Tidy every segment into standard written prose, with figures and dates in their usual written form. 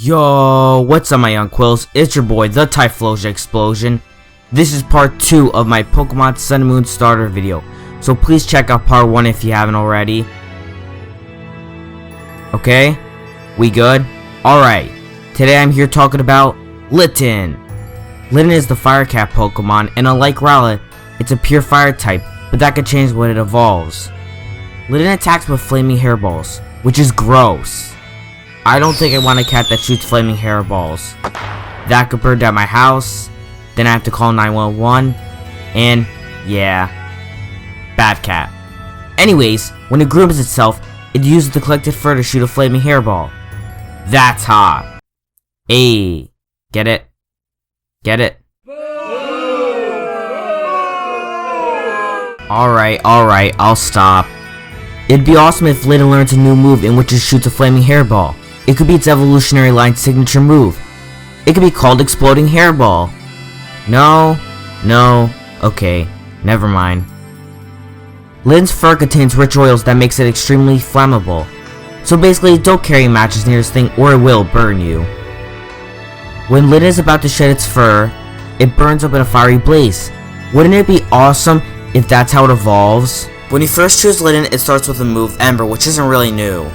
Yo, what's up my young quills? It's your boy, the Typhlosia Explosion. This is part 2 of my Pokemon Sun and Moon starter video. So please check out part 1 if you haven't already. Okay? We good? Alright. Today I'm here talking about Litten. Litten is the Fire Cat Pokemon, and unlike Rowlet, it's a pure Fire type, but that could change when it evolves. Litten attacks with flaming hairballs, which is gross. I don't think I want a cat that shoots flaming hairballs. That could burn down my house, then I have to call 911, and yeah, bad cat. Anyways, when it grooms itself, it uses the collected fur to shoot a flaming hairball. That's hot. Ayy, get it? Get it? Alright, I'll stop. It'd be awesome if Lydon learns a new move in which it shoots a flaming hairball. It could be its evolutionary line signature move. It could be called Exploding Hairball. No, okay, never mind. Lydon's fur contains rich oils that makes it extremely flammable. So basically, don't carry matches near this thing or it will burn you. When Lydon is about to shed its fur, it burns up in a fiery blaze. Wouldn't it be awesome if that's how it evolves? When you first choose Lydon, it starts with the move Ember, which isn't really new.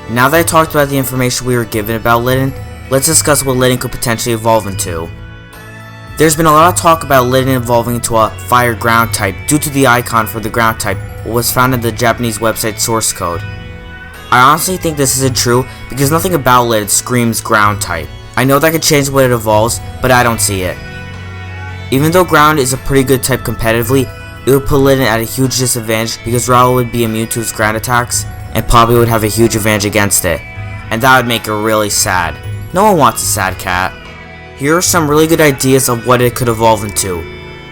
Now that I talked about the information we were given about Lydon, let's discuss what Lydon could potentially evolve into. There's been a lot of talk about Lydon evolving into a fire ground type due to the icon for the ground type, what was found in the Japanese website source code. I honestly think this isn't true because nothing about Lydon screams ground type. I know that could change when it evolves, but I don't see it. Even though ground is a pretty good type competitively, it would put Lydon at a huge disadvantage because Rowlet would be immune to its ground attacks and probably would have a huge advantage against it. And that would make it really sad. No one wants a sad cat. Here are some really good ideas of what it could evolve into.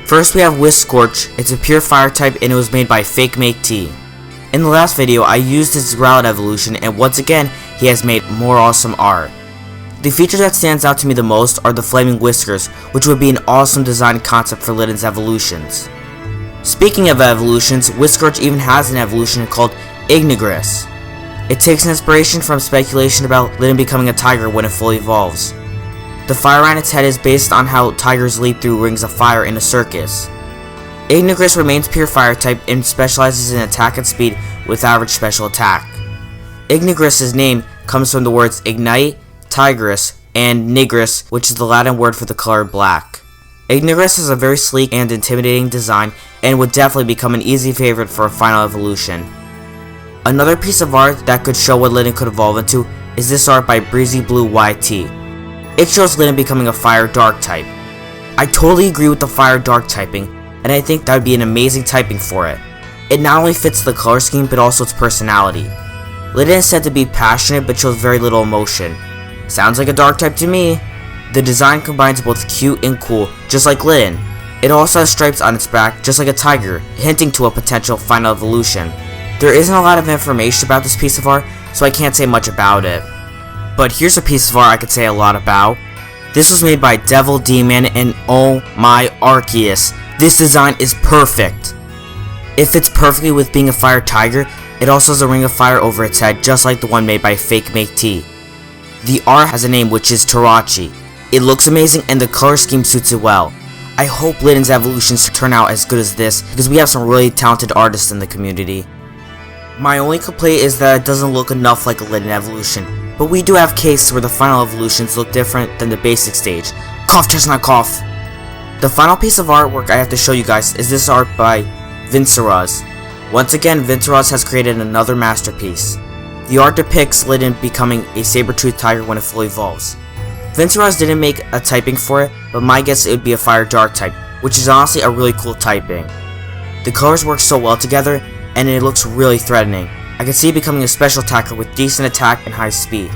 First we have Wisc Scorch. It's a pure fire type and it was made by Fake Make T. In the last video I used his Rowlet evolution and once again he has made more awesome art. The feature that stands out to me the most are the flaming whiskers, which would be an awesome design concept for Lydon's evolutions. Speaking of evolutions, Wisc Scorch even has an evolution called Ignigress. It takes an inspiration from speculation about Lydon becoming a tiger when it fully evolves. The fire on its head is based on how tigers leap through rings of fire in a circus. Ignigress remains pure fire type and specializes in attack and speed with average special attack. Ignigress' name comes from the words ignite, tigress, and nigrous, which is the Latin word for the color black. Ignigress has a very sleek and intimidating design and would definitely become an easy favorite for a final evolution. Another piece of art that could show what Lydon could evolve into is this art by Breezy Blue YT. It shows Lydon becoming a fire dark type. I totally agree with the fire dark typing, and I think that would be an amazing typing for it. It not only fits the color scheme but also its personality. Lydon is said to be passionate but shows very little emotion. Sounds like a dark type to me. The design combines both cute and cool, just like Lydon. It also has stripes on its back, just like a tiger, hinting to a potential final evolution. There isn't a lot of information about this piece of art, so I can't say much about it. But here's a piece of art I could say a lot about. This was made by Devil D-Man, and oh my Arceus, this design is perfect. It fits perfectly with being a fire tiger. It also has a ring of fire over its head, just like the one made by Fake Make T. The art has a name, which is Tarachi. It looks amazing and the color scheme suits it well. I hope Lydon's evolutions turn out as good as this because we have some really talented artists in the community. My only complaint is that it doesn't look enough like a Lydon evolution, but we do have cases where the final evolutions look different than the basic stage. Cough chestnut cough! The final piece of artwork I have to show you guys is this art by Vinceraz. Once again, Vinceraz has created another masterpiece. The art depicts Lydon becoming a saber-toothed tiger when it fully evolves. Vinceraz didn't make a typing for it, but my guess it would be a fire dark type, which is honestly a really cool typing. The colors work so well together, and it looks really threatening. I can see it becoming a special attacker with decent attack and high speed.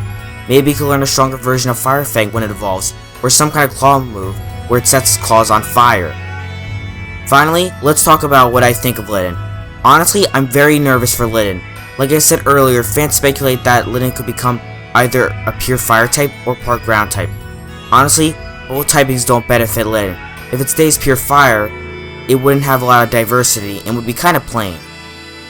Maybe it could learn a stronger version of Fire Fang when it evolves, or some kind of claw move where it sets its claws on fire. Finally, let's talk about what I think of Lydon. Honestly, I'm very nervous for Lydon. Like I said earlier, fans speculate that Lydon could become either a pure fire type or part ground type. Honestly, both typings don't benefit Lydon. If it stays pure fire, it wouldn't have a lot of diversity and would be kinda plain.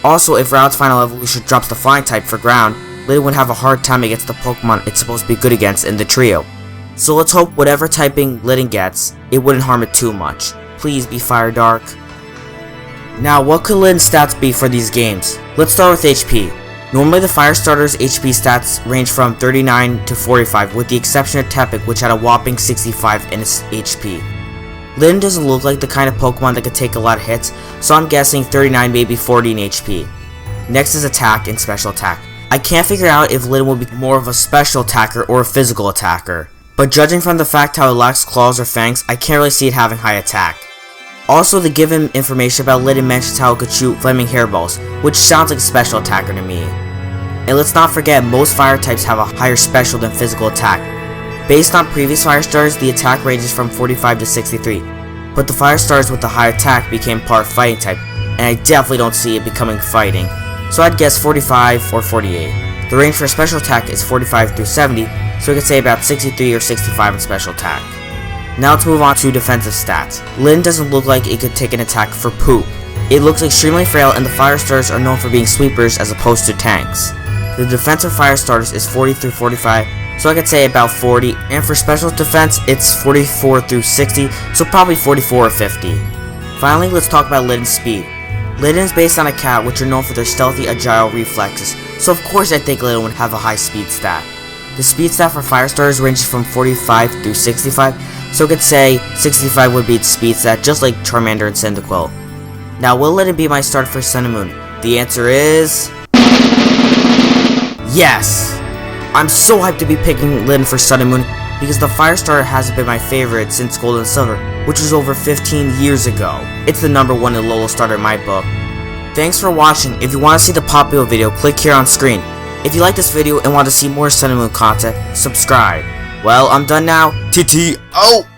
Also, if Rowlet's final evolution drops the flying type for ground, Lydon would have a hard time against the Pokemon it's supposed to be good against in the trio. So let's hope whatever typing Lydon gets, it wouldn't harm it too much. Please be Fire Dark. Now, what could Lydon's stats be for these games? Let's start with HP. Normally the Fire Starter's HP stats range from 39 to 45, with the exception of Tepic, which had a whopping 65 in its HP. Lydon doesn't look like the kind of Pokemon that could take a lot of hits, so I'm guessing 39, maybe 40 in HP. Next is Attack and Special Attack. I can't figure out if Lydon will be more of a special attacker or a physical attacker, but judging from the fact how it lacks claws or fangs, I can't really see it having high attack. Also, the given information about Lydon mentions how it could shoot flaming hairballs, which sounds like a special attacker to me. And let's not forget, most fire types have a higher special than physical attack. Based on previous fire starters, the attack ranges from 45 to 63, but the fire starters with the high attack became part fighting type, and I definitely don't see it becoming fighting, so I'd guess 45 or 48. The range for special attack is 45 through 70, so I could say about 63 or 65 in special attack. Now let's move on to defensive stats. Lydon doesn't look like it could take an attack for poop. It looks extremely frail, and the fire starters are known for being sweepers as opposed to tanks. The defensive fire starters is 40 through 45, so I could say about 40, and for special defense it's 44 through 60, so probably 44 or 50. Finally, let's talk about Lydon's speed. Lydon is based on a cat, which are known for their stealthy, agile reflexes, so of course I think Lydon would have a high speed stat. The speed stat for fire starters ranges from 45 through 65, so I could say 65 would be its speed stat, just like Charmander and Cyndaquil. Now, will Lydon be my starter for Sun and Moon? The answer is... yes! I'm so hyped to be picking Lydon for Sun and Moon, because the fire starter hasn't been my favorite since Gold and Silver, which was over 15 years ago. It's the number one Alola starter in my book. Thanks for watching. If you want to see the popular video, click here on screen. If you like this video and want to see more Sun and Moon content, subscribe. Well, I'm done now. TT out!